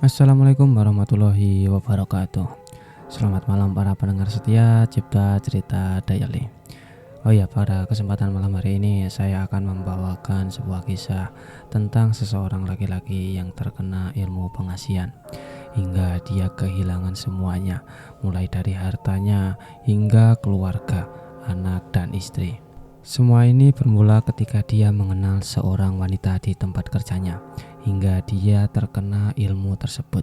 Assalamualaikum warahmatullahi wabarakatuh. Selamat malam para pendengar setia Cipta Cerita Daily. Oh ya, pada kesempatan malam hari ini saya akan membawakan sebuah kisah tentang seseorang laki-laki yang terkena ilmu pengasihan hingga dia kehilangan semuanya, mulai dari hartanya hingga keluarga, anak dan istri. Semua ini bermula ketika dia mengenal seorang wanita di tempat kerjanya, hingga dia terkena ilmu tersebut.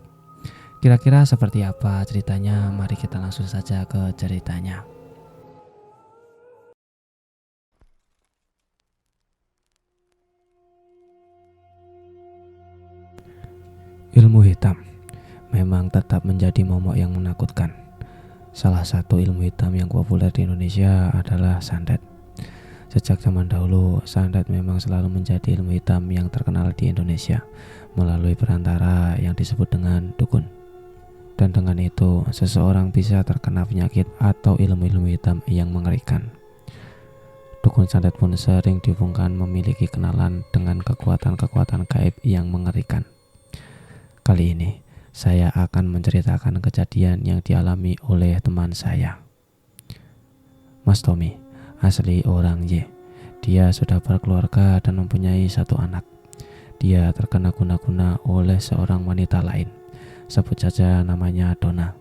Kira-kira seperti apa ceritanya? Mari kita langsung saja ke ceritanya. Ilmu hitam memang tetap menjadi momok yang menakutkan. Salah satu ilmu hitam yang populer di Indonesia adalah santet. Sejak zaman dahulu, santet memang selalu menjadi ilmu hitam yang terkenal di Indonesia melalui perantara yang disebut dengan dukun. Dan dengan itu, seseorang bisa terkena penyakit atau ilmu-ilmu hitam yang mengerikan. Dukun santet pun sering dihubungkan memiliki kenalan dengan kekuatan-kekuatan gaib yang mengerikan. Kali ini, saya akan menceritakan kejadian yang dialami oleh teman saya, Mas Tommy. Asli orang Y. Dia sudah berkeluarga dan mempunyai satu anak. Dia terkena guna-guna oleh seorang wanita lain. Sebut saja namanya Donna.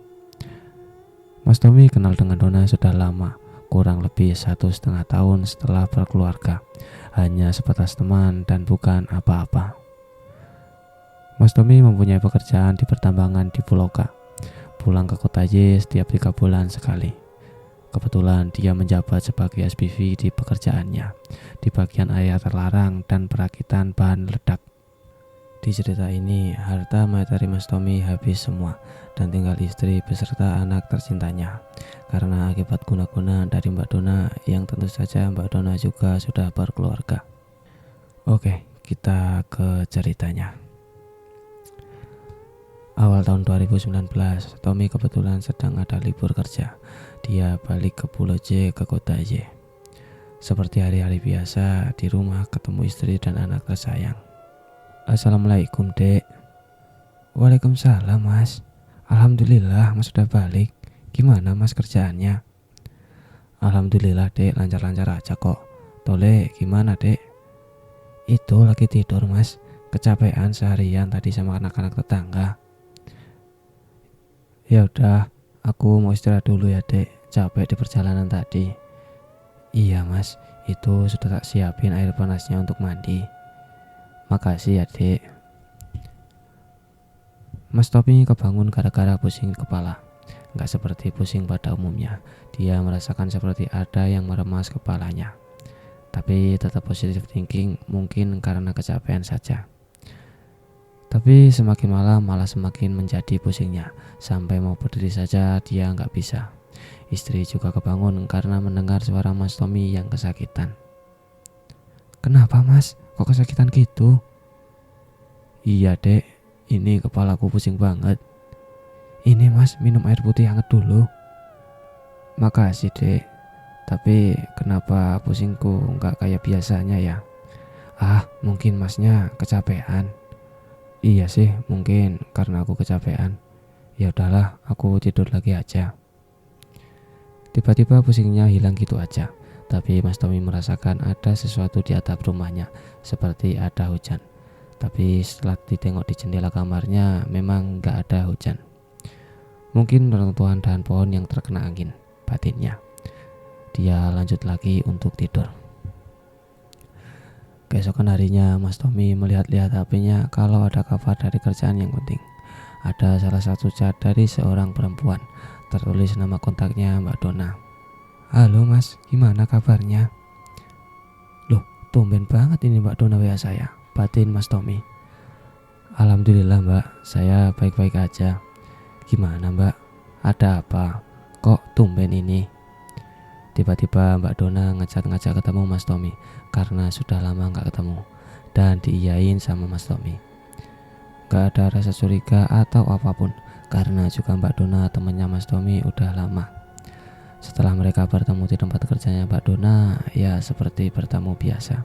Mas Tommy kenal dengan Donna sudah lama, kurang lebih 1,5 tahun setelah berkeluarga. Hanya sebatas teman dan bukan apa-apa. Mas Tommy mempunyai pekerjaan di pertambangan di Pulau K. Pulang ke kota Y setiap 3 bulan sekali. Kebetulan dia menjabat sebagai SPV di pekerjaannya, di bagian area terlarang dan perakitan bahan ledak. Di cerita ini, harta materi Mas Tommy habis semua dan tinggal istri beserta anak tercintanya. Karena akibat guna-guna dari Mbak Donna, yang tentu saja Mbak Donna juga sudah berkeluarga. Oke, kita ke ceritanya. Awal tahun 2019, Tommy kebetulan sedang ada libur kerja. Dia balik ke Pulau J ke kota Y. Seperti hari-hari biasa, di rumah ketemu istri dan anak tersayang. Assalamualaikum, Dek. Waalaikumsalam, Mas. Alhamdulillah, Mas sudah balik. Gimana, Mas, kerjaannya? Alhamdulillah, Dek, lancar-lancar aja kok. Tole, gimana, Dek? Itu lagi tidur, Mas. Kecapean seharian tadi sama anak-anak tetangga. Ya udah, aku mau istirahat dulu ya, Dek. Capek di perjalanan tadi. Iya, Mas. Itu sudah tak siapin air panasnya untuk mandi. Makasih ya, Dek. Mas Tommy kebangun gara-gara pusing kepala. Gak seperti pusing pada umumnya. Dia merasakan seperti ada yang meremas kepalanya. Tapi tetap positive thinking, mungkin karena kecapean saja. Tapi semakin malam malah semakin menjadi pusingnya. Sampai mau berdiri saja dia nggak bisa. Istri juga kebangun karena mendengar suara Mas Tommy yang kesakitan. Kenapa, Mas? Kok kesakitan gitu? Iya, Dek. Ini kepalaku pusing banget. Ini, Mas, minum air putih hangat dulu. Makasih, Dek. Tapi kenapa pusingku nggak kayak biasanya ya? Mungkin Masnya kecapean. Iya sih, mungkin karena aku kecapean. Ya udahlah, aku tidur lagi aja. Tiba-tiba pusingnya hilang gitu aja. Tapi Mas Tommy merasakan ada sesuatu di atap rumahnya, seperti ada hujan. Tapi setelah ditengok di jendela kamarnya, memang gak ada hujan. Mungkin reruntuhan dahan pohon yang terkena angin, batinnya. Dia lanjut lagi untuk tidur. Keesokan harinya, Mas Tommy melihat-lihat HP-nya kalau ada kabar dari kerjaan yang penting. Ada salah satu chat dari seorang perempuan, tertulis nama kontaknya Mbak Donna. Halo, Mas, gimana kabarnya? Loh, tumben banget ini Mbak Donna WA saya, batin Mas Tommy. Alhamdulillah, Mbak, saya baik-baik aja. Gimana, Mbak? Ada apa? Kok tumben ini? Tiba-tiba Mbak Donna ngajak-ngajak ketemu Mas Tommy karena sudah lama gak ketemu, dan diiyain sama Mas Tommy. Gak ada rasa curiga atau apapun, karena juga Mbak Donna temannya Mas Tommy udah lama. Setelah mereka bertemu di tempat kerjanya Mbak Donna, ya seperti bertamu biasa,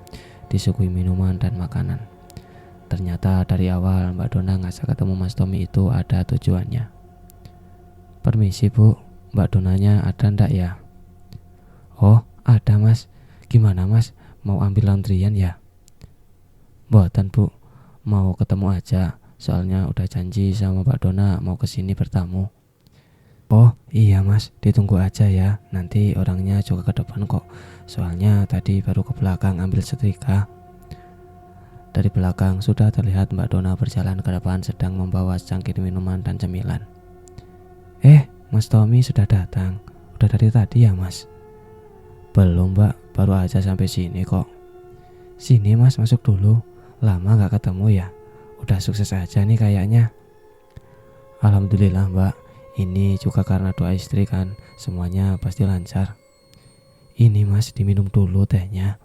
disuguhi minuman dan makanan. Ternyata dari awal Mbak Dona ngajak ketemu Mas Tommy itu ada tujuannya. Permisi Bu, Mbak Donanya ada ndak ya? Oh ada Mas, gimana Mas, mau ambil antrian ya? Mboten Bu, mau ketemu aja, soalnya udah janji sama Mbak Dona mau kesini bertamu. Oh iya Mas, ditunggu aja ya, nanti orangnya juga ke depan kok, soalnya tadi baru ke belakang ambil setrika. Dari belakang sudah terlihat Mbak Dona berjalan ke depan sedang membawa secangkir minuman dan cemilan. Mas Tommy sudah datang. Udah dari tadi ya Mas? Belum Mbak, baru aja sampai sini kok. Sini Mas, masuk dulu. Lama gak ketemu ya? Udah sukses aja nih kayaknya. Alhamdulillah Mbak, ini juga karena doa istri kan, semuanya pasti lancar. Ini Mas, diminum dulu tehnya.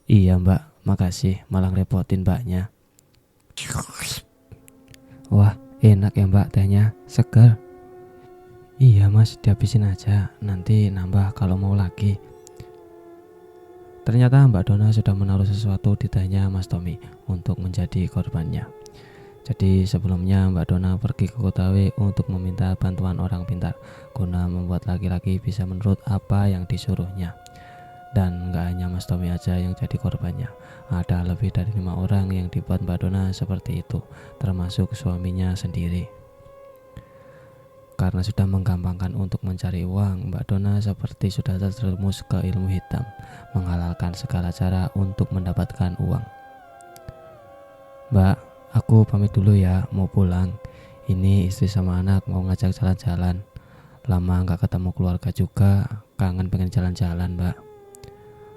Iya Mbak, makasih, malah repotin Mbaknya. Wah enak ya Mbak tehnya, segar. Iya Mas, dihabisin aja, nanti nambah kalau mau lagi. Ternyata Mbak Dona sudah menaruh sesuatu di tehnya Mas Tommy untuk menjadi korbannya. Jadi sebelumnya Mbak Dona pergi ke Kotawe untuk meminta bantuan orang pintar guna membuat laki-laki bisa menurut apa yang disuruhnya. Dan gak hanya Mas Tommy aja yang jadi korbannya, ada lebih dari 5 orang yang dibuat Mbak Dona seperti itu, termasuk suaminya sendiri. Karena sudah menggampangkan untuk mencari uang, Mbak Dona seperti sudah terjerumus ke ilmu hitam, menghalalkan segala cara untuk mendapatkan uang. Mbak, aku pamit dulu ya, mau pulang. Ini istri sama anak mau ngajak jalan-jalan. Lama gak ketemu keluarga juga, kangen pengen jalan-jalan Mbak.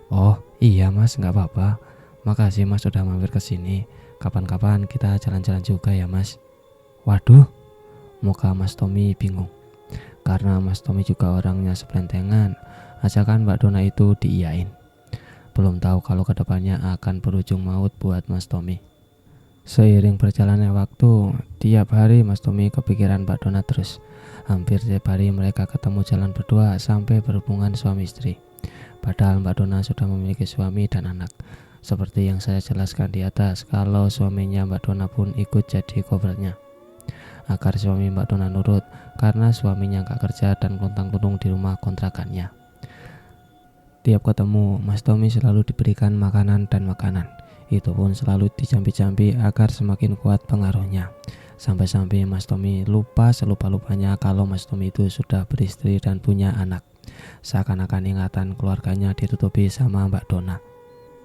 Oh iya Mas, gak apa-apa. Makasih Mas sudah mampir ke sini. Kapan-kapan kita jalan-jalan juga ya Mas. Waduh, muka Mas Tommy bingung. Karena Mas Tommy juga orangnya seplentengan, ajakan Mbak Dona itu diiyain. Belum tahu kalau kedepannya akan berujung maut buat Mas Tommy. Seiring berjalannya waktu, tiap hari Mas Tommy kepikiran Mbak Dona terus. Hampir tiap hari mereka ketemu jalan berdua sampai berhubungan suami istri. Padahal Mbak Dona sudah memiliki suami dan anak. Seperti yang saya jelaskan di atas, kalau suaminya Mbak Dona pun ikut jadi covernya. Agar suami Mbak Dona nurut, karena suaminya gak kerja dan luntang-lantung di rumah kontrakannya. Tiap ketemu, Mas Tommy selalu diberikan makanan dan makanan. Itu pun selalu dicampi-campi agar semakin kuat pengaruhnya. Sampai-sampai Mas Tommy lupa selupa-lupanya kalau Mas Tommy itu sudah beristri dan punya anak. Seakan-akan ingatan keluarganya ditutupi sama Mbak Dona.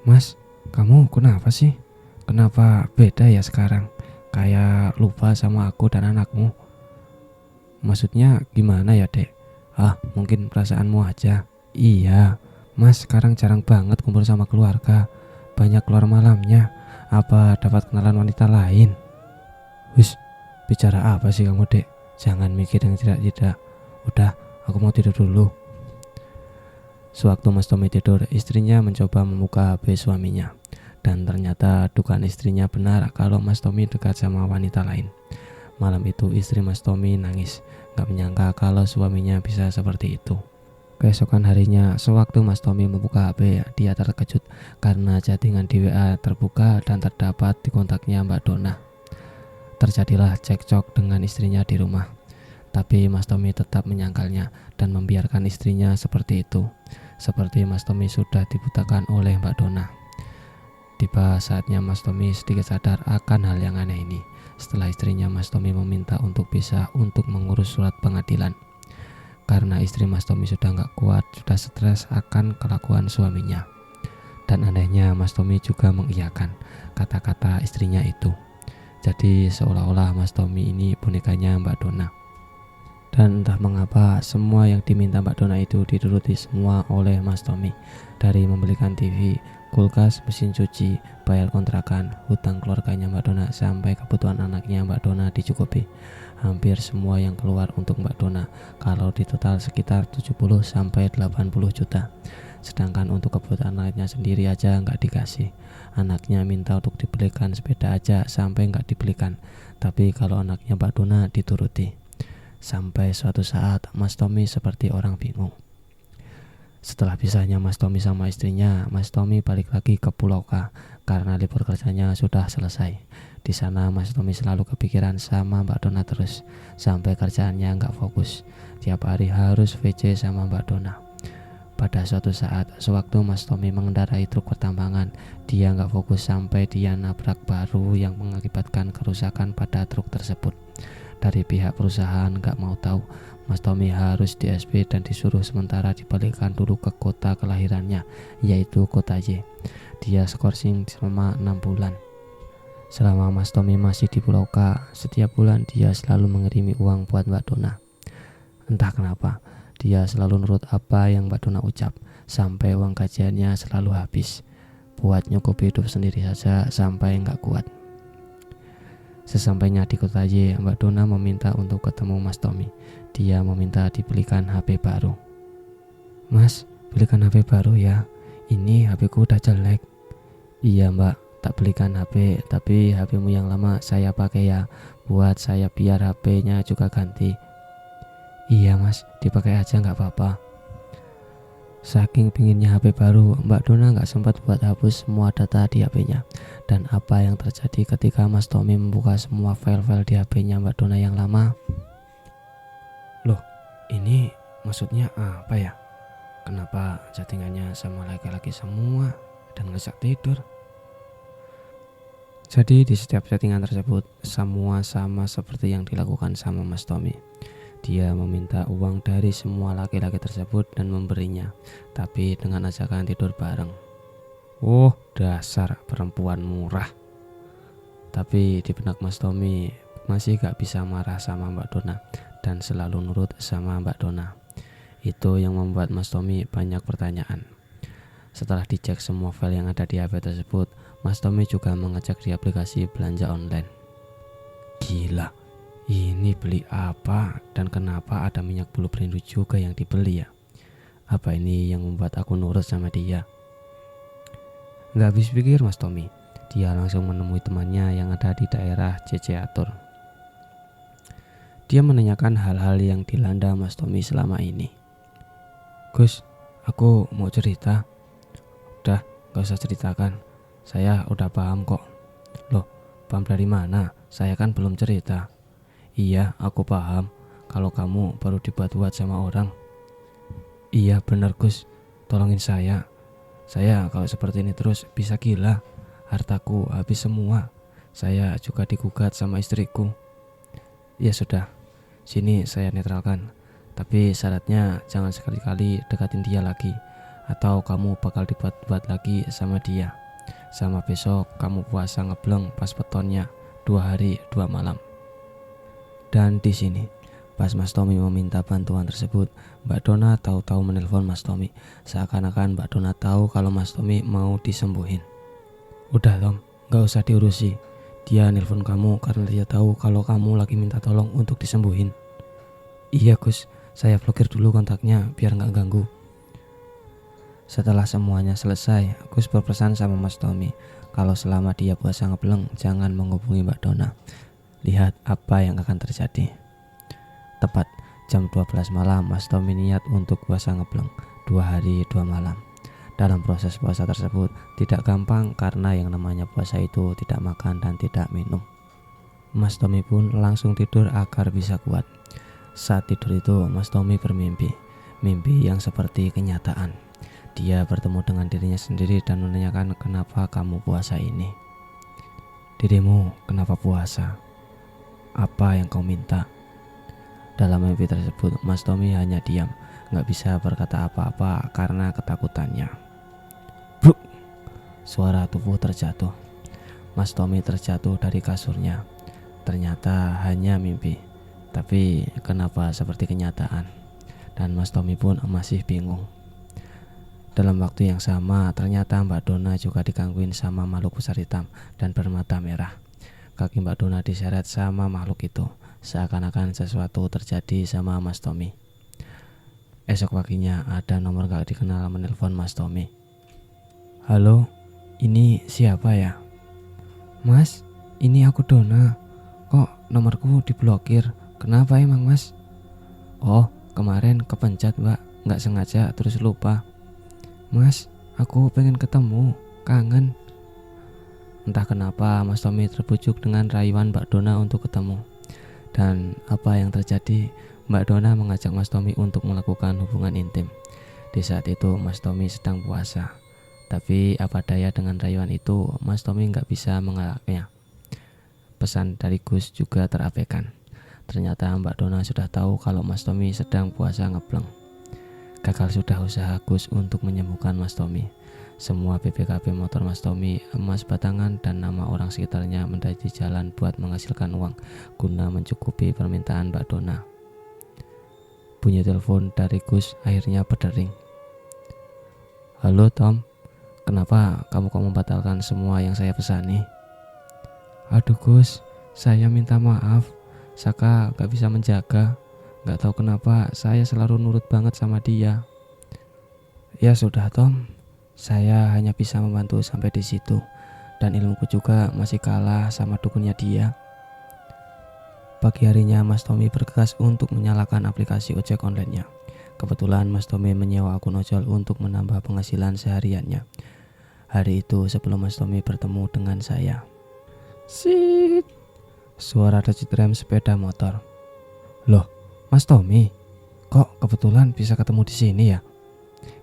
Mas, kamu kenapa sih? Kenapa beda ya sekarang? Kayak lupa sama aku dan anakmu. Maksudnya gimana ya dek? Mungkin perasaanmu aja. Iya, Mas sekarang jarang banget kumpul sama keluarga. Banyak keluar malamnya. Apa dapat kenalan wanita lain? Wis, bicara apa sih kamu dek? Jangan mikir yang tidak-tidak. Udah, aku mau tidur dulu. Sewaktu Mas Tommy tidur, istrinya mencoba membuka HP suaminya. Dan ternyata dugaan istrinya benar kalau Mas Tommy dekat sama wanita lain. Malam itu istri Mas Tommy nangis, gak menyangka kalau suaminya bisa seperti itu. Keesokan harinya, sewaktu Mas Tommy membuka HP, dia terkejut karena chattingan di WA terbuka dan terdapat di kontaknya Mbak Dona. Terjadilah cekcok dengan istrinya di rumah. Tapi Mas Tommy tetap menyangkalnya dan membiarkan istrinya seperti itu. Seperti Mas Tommy sudah dibutakan oleh Mbak Dona. Tiba saatnya Mas Tommy sedikit sadar akan hal yang aneh ini. Setelah istrinya Mas Tommy meminta untuk pisah untuk mengurus surat pengadilan. Karena istri Mas Tommy sudah gak kuat, sudah stres akan kelakuan suaminya. Dan anehnya Mas Tommy juga mengiyakan kata-kata istrinya itu. Jadi seolah-olah Mas Tommy ini bonekanya Mbak Dona. Dan entah mengapa semua yang diminta Mbak Dona itu dituruti semua oleh Mas Tommy. Dari membelikan TV, kulkas, mesin cuci, bayar kontrakan, hutang keluarganya Mbak Dona, sampai kebutuhan anaknya Mbak Dona dicukupi. Hampir semua yang keluar untuk Mbak Dona, kalau di total sekitar 70-80 juta. Sedangkan untuk kebutuhan anaknya sendiri aja nggak dikasih. Anaknya minta untuk dibelikan sepeda aja sampai nggak dibelikan. Tapi kalau anaknya Mbak Dona dituruti. Sampai suatu saat Mas Tommy seperti orang bingung. Setelah pisahnya Mas Tommy sama istrinya, Mas Tommy balik lagi ke Pulau K karena libur kerjanya sudah selesai. Di sana Mas Tommy selalu kepikiran sama Mbak Dona terus, sampai kerjaannya nggak fokus. Tiap hari harus VC sama Mbak Dona. Pada suatu saat, sewaktu Mas Tommy mengendarai truk pertambangan, dia nggak fokus sampai dia nabrak baru yang mengakibatkan kerusakan pada truk tersebut. Dari pihak perusahaan nggak mau tahu, Mas Tommy harus di SP dan disuruh sementara dibalikkan dulu ke kota kelahirannya, yaitu kota Y. Dia skorsing selama 6 bulan. Selama Mas Tommy masih di Pulau K, setiap bulan dia selalu mengirimi uang buat Mbak Dona. Entah kenapa, dia selalu nurut apa yang Mbak Dona ucap, sampai uang gajiannya selalu habis. Buat nyukup hidup sendiri saja sampai nggak kuat. Sesampainya di kota Y, Mbak Dona meminta untuk ketemu Mas Tommy. Dia meminta dibelikan HP baru. Mas, belikan HP baru ya. Ini HP ku udah jelek. Iya Mbak, tak belikan HP, tapi HP-mu yang lama saya pakai ya. Buat saya biar HP-nya juga ganti. Iya Mas, dipakai aja nggak apa-apa. Saking pinginnya HP baru, Mbak Dona nggak sempat buat hapus semua data di HP-nya. Dan apa yang terjadi ketika Mas Tommy membuka semua file-file di HP-nya Mbak Dona yang lama? Loh, ini maksudnya apa ya? Kenapa chattingannya sama laki-laki semua dan ngajak tidur? Jadi di setiap chattingan tersebut, semua sama seperti yang dilakukan sama Mas Tommy. Dia meminta uang dari semua laki-laki tersebut dan memberinya, tapi dengan ajakan tidur bareng. Oh, dasar perempuan murah. Tapi di benak Mas Tommy masih gak bisa marah sama Mbak Dona dan selalu nurut sama Mbak Dona. Itu yang membuat Mas Tommy banyak pertanyaan. Setelah dicek semua file yang ada di HP tersebut, Mas Tommy juga mengecek di aplikasi belanja online. Gila, ini beli apa dan kenapa ada minyak bulu perindu juga yang dibeli ya? Apa ini yang membuat aku nurut sama dia? Gak habis pikir Mas Tommy, dia langsung menemui temannya yang ada di daerah Ceceatur. Dia menanyakan hal-hal yang dilanda Mas Tommy selama ini. Gus, aku mau cerita. Udah, gak usah ceritakan. Saya udah paham kok. Loh, paham dari mana? Saya kan belum cerita. Iya, aku paham. Kalau kamu baru dibuat-buat sama orang. Iya benar Gus, tolongin saya. Saya kalau seperti ini terus bisa gila. Hartaku habis semua. Saya juga digugat sama istriku. Ya sudah, sini saya netralkan. Tapi syaratnya jangan sekali-kali dekatin dia lagi, atau kamu bakal dibuat-buat lagi sama dia. Sama besok kamu puasa ngebleng pas petonnya 2 hari 2 malam. Dan di sini pas Mas Tommy meminta bantuan tersebut, Mbak Dona tahu-tahu menelpon Mas Tommy, seakan-akan Mbak Dona tahu kalau Mas Tommy mau disembuhin. Udah Tom, gak usah diurusi. Dia nelpon kamu karena dia tahu kalau kamu lagi minta tolong untuk disembuhin. Iya Gus, saya blokir dulu kontaknya biar gak ganggu. Setelah semuanya selesai, Gus berpesan sama Mas Tommy kalau selama dia puasa ngebleng jangan menghubungi Mbak Dona. Lihat apa yang akan terjadi. Tepat jam 12 malam Mas Tommy niat untuk puasa ngebleng 2 hari 2 malam. Dalam proses puasa tersebut tidak gampang karena yang namanya puasa itu tidak makan dan tidak minum. Mas Tommy pun langsung tidur agar bisa kuat. Saat tidur itu Mas Tommy bermimpi, mimpi yang seperti kenyataan. Dia bertemu dengan dirinya sendiri dan menanyakan kenapa kamu puasa ini. Dirimu kenapa puasa? Apa yang kau minta? Dalam mimpi tersebut Mas Tommy hanya diam, gak bisa berkata apa-apa karena ketakutannya. Bruk! Suara tubuh terjatuh. Mas Tommy terjatuh dari kasurnya. Ternyata hanya mimpi, tapi kenapa seperti kenyataan? Dan Mas Tommy pun masih bingung. Dalam waktu yang sama ternyata Mbak Dona juga digangguin sama makhluk besar hitam dan bermata merah. Kaki Mbak Dona diseret sama makhluk itu, seakan-akan sesuatu terjadi sama Mas Tommy. Esok paginya ada nomor gak dikenal menelpon Mas Tommy. Halo, ini siapa ya? Mas, ini aku Dona. Kok nomorku diblokir? Kenapa emang Mas? Oh, kemarin kepencet Mbak, gak sengaja terus lupa. Mas, aku pengen ketemu, kangen. Entah kenapa Mas Tommy terbujuk dengan rayuan Mbak Dona untuk ketemu. Dan apa yang terjadi? Mbak Dona mengajak Mas Tommy untuk melakukan hubungan intim. Di saat itu Mas Tommy sedang puasa. Tapi apa daya dengan rayuan itu, Mas Tommy nggak bisa mengelaknya. Pesan dari Gus juga terabaikan. Ternyata Mbak Dona sudah tahu kalau Mas Tommy sedang puasa ngebleng. Gagal sudah usaha Gus untuk menyembuhkan Mas Tommy. Semua BPKB motor Mas Tommy, emas batangan, dan nama orang sekitarnya menjadi jalan buat menghasilkan uang guna mencukupi permintaan Mbak Dona. Bunyi telepon dari Gus akhirnya berdering. Halo Tom, kenapa kamu kok membatalkan semua yang saya pesani? Aduh Gus, saya minta maaf. Saka gak bisa menjaga. Gak tahu kenapa saya selalu nurut banget sama dia. Ya sudah Tom, saya hanya bisa membantu sampai di situ. Dan ilmuku juga masih kalah sama dukunnya dia. Pagi harinya Mas Tommy bergegas untuk menyalakan aplikasi ojek online-nya. Kebetulan Mas Tommy menyewa akun ojol untuk menambah penghasilan sehariannya. Hari itu sebelum Mas Tommy bertemu dengan saya. Sit. Suara decit rem sepeda motor. Loh, Mas Tommy, kok kebetulan bisa ketemu di sini ya?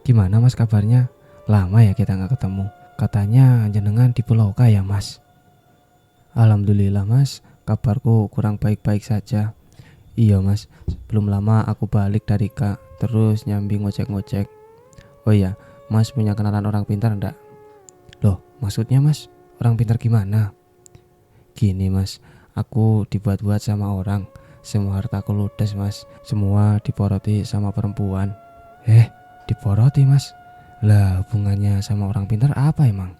Gimana Mas kabarnya? Lama ya kita nggak ketemu. Katanya jenengan di Pulau K ya Mas? Alhamdulillah Mas, kabarku kurang baik-baik saja. Iya Mas, belum lama aku balik dari K, terus nyambi ngojek-ngojek. Oh iya, Mas punya kenalan orang pintar enggak? Loh, maksudnya Mas, orang pintar gimana? Gini Mas, aku dibuat-buat sama orang. Semua hartaku ludes Mas, semua diporoti sama perempuan. Diporoti Mas? Lah hubungannya sama orang pintar apa emang?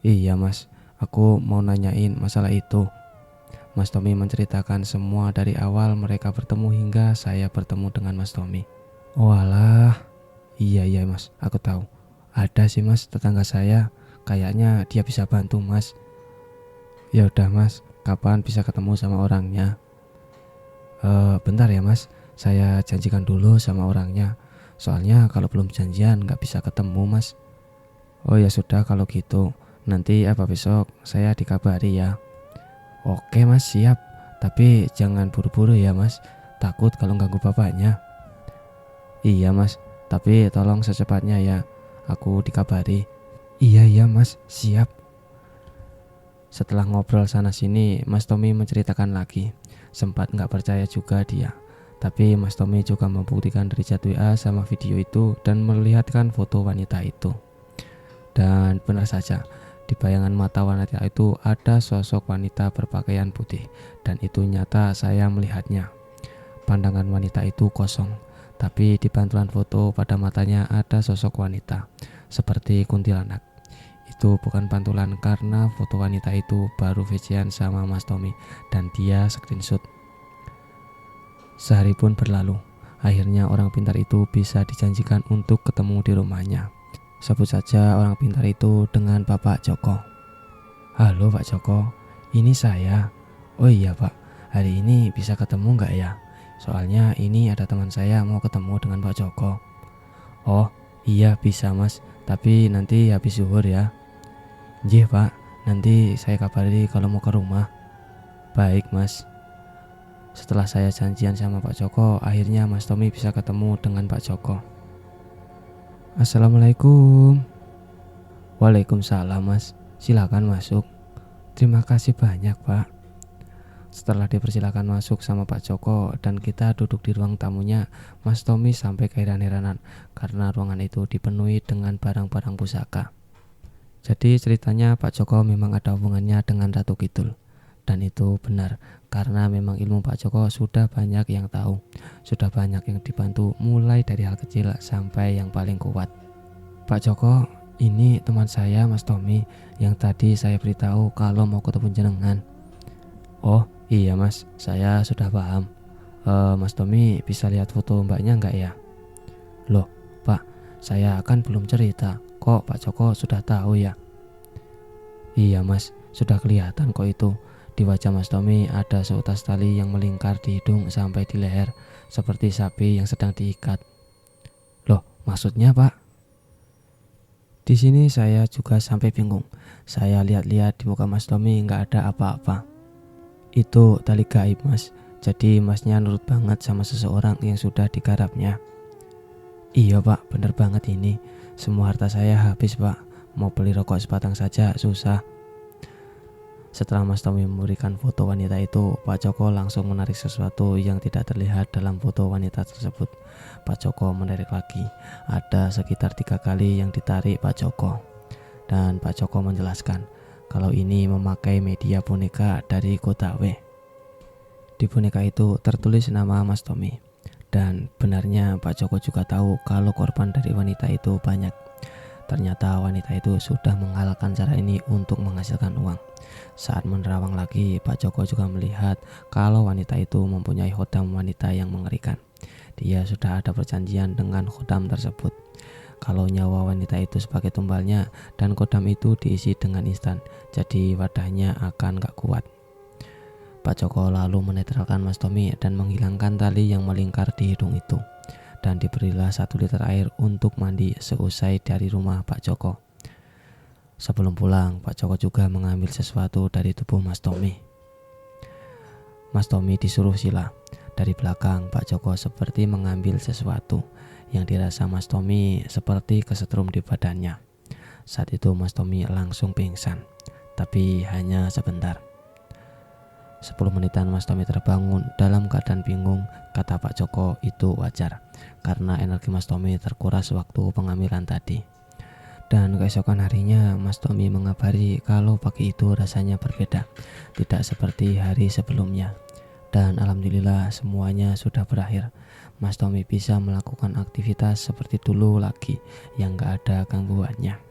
Iya Mas, aku mau nanyain masalah itu. Mas Tommy menceritakan semua dari awal mereka bertemu hingga saya bertemu dengan Mas Tommy. Oh alah, iya Mas, aku tahu. Ada sih Mas tetangga saya, kayaknya dia bisa bantu Mas. Ya udah Mas, kapan bisa ketemu sama orangnya? Bentar ya Mas, saya janjikan dulu sama orangnya. Soalnya kalau belum janjian nggak bisa ketemu Mas. Oh ya sudah kalau gitu, nanti apa besok saya dikabari ya. Oke Mas, siap. Tapi jangan buru-buru ya Mas, takut kalau ganggu bapaknya. Iya Mas, tapi tolong secepatnya ya, aku dikabari. Iya Mas, siap. Setelah ngobrol sana sini, Mas Tommy menceritakan lagi. Sempat nggak percaya juga dia. Tapi Mas Tommy juga membuktikan dari chat WA sama video itu dan melihatkan foto wanita itu. Dan benar saja, di bayangan mata wanita itu ada sosok wanita berpakaian putih. Dan itu nyata saya melihatnya. Pandangan wanita itu kosong. Tapi di pantulan foto pada matanya ada sosok wanita, seperti kuntilanak. Itu bukan pantulan karena foto wanita itu baru VC-an sama Mas Tommy dan dia screenshot. Sehari pun berlalu. Akhirnya orang pintar itu bisa dijanjikan untuk ketemu di rumahnya. Sebut saja orang pintar itu dengan Bapak Joko. Halo Pak Joko, ini saya. Oh iya Pak, hari ini bisa ketemu nggak ya? Soalnya ini ada teman saya mau ketemu dengan Pak Joko. Oh iya bisa Mas, tapi nanti habis zuhur ya. Nggih Pak, nanti saya kabari kalau mau ke rumah. Baik Mas. Setelah saya janjian sama Pak Joko, akhirnya Mas Tommy bisa ketemu dengan Pak Joko. Assalamualaikum. Waalaikumsalam Mas, silakan masuk. Terima kasih banyak Pak. Setelah dipersilakan masuk sama Pak Joko dan kita duduk di ruang tamunya, Mas Tommy sampai keheran-heranan karena ruangan itu dipenuhi dengan barang-barang pusaka. Jadi ceritanya Pak Joko memang ada hubungannya dengan Ratu Kidul. Dan itu benar, karena memang ilmu Pak Joko sudah banyak yang tahu. Sudah banyak yang dibantu mulai dari hal kecil sampai yang paling kuat. Pak Joko, ini teman saya Mas Tommy yang tadi saya beritahu kalau mau ketemu jenengan. Oh iya Mas, saya sudah paham. Mas Tommy bisa lihat foto mbaknya enggak ya? Loh Pak, saya kan belum cerita. Kok Pak Joko sudah tahu ya? Iya Mas, sudah kelihatan kok itu. Di wajah Mas Tommy ada seutas tali yang melingkar di hidung sampai di leher, seperti sapi yang sedang diikat. Loh, maksudnya Pak? Di sini saya juga sampai bingung. Saya lihat-lihat di muka Mas Tommy nggak ada apa-apa. Itu tali gaib, Mas. Jadi Masnya nurut banget sama seseorang yang sudah digarapnya. Iya Pak, bener banget ini. Semua harta saya habis Pak. Mau beli rokok sebatang saja susah. Setelah Mas Tommy memberikan foto wanita itu, Pak Joko langsung menarik sesuatu yang tidak terlihat dalam foto wanita tersebut. Pak Joko menarik lagi. Ada sekitar 3 kali yang ditarik Pak Joko. Dan Pak Joko menjelaskan kalau ini memakai media boneka dari kota W. Di boneka itu tertulis nama Mas Tommy. Dan benarnya Pak Joko juga tahu kalau korban dari wanita itu banyak. Ternyata wanita itu sudah menghalalkan cara ini untuk menghasilkan uang. Saat menerawang lagi, Pak Joko juga melihat kalau wanita itu mempunyai khodam wanita yang mengerikan. Dia sudah ada perjanjian dengan khodam tersebut. Kalau nyawa wanita itu sebagai tumbalnya dan khodam itu diisi dengan instan, jadi wadahnya akan gak kuat. Pak Joko lalu menetralkan Mas Tommy dan menghilangkan tali yang melingkar di hidung itu. Dan diberilah 1 liter air untuk mandi seusai dari rumah Pak Joko. Sebelum pulang, Pak Joko juga mengambil sesuatu dari tubuh Mas Tommy. Mas Tommy disuruh sila. Dari belakang, Pak Joko seperti mengambil sesuatu yang dirasa Mas Tommy seperti kesetrum di badannya. Saat itu Mas Tommy langsung pingsan, tapi hanya sebentar. 10 menitan Mas Tommy terbangun dalam keadaan bingung. Kata Pak Joko itu wajar karena energi Mas Tommy terkuras waktu pengambilan tadi. Dan keesokan harinya Mas Tommy mengabari kalau pagi itu rasanya berbeda, tidak seperti hari sebelumnya. Dan alhamdulillah semuanya sudah berakhir. Mas Tommy bisa melakukan aktivitas seperti dulu lagi yang gak ada gangguannya.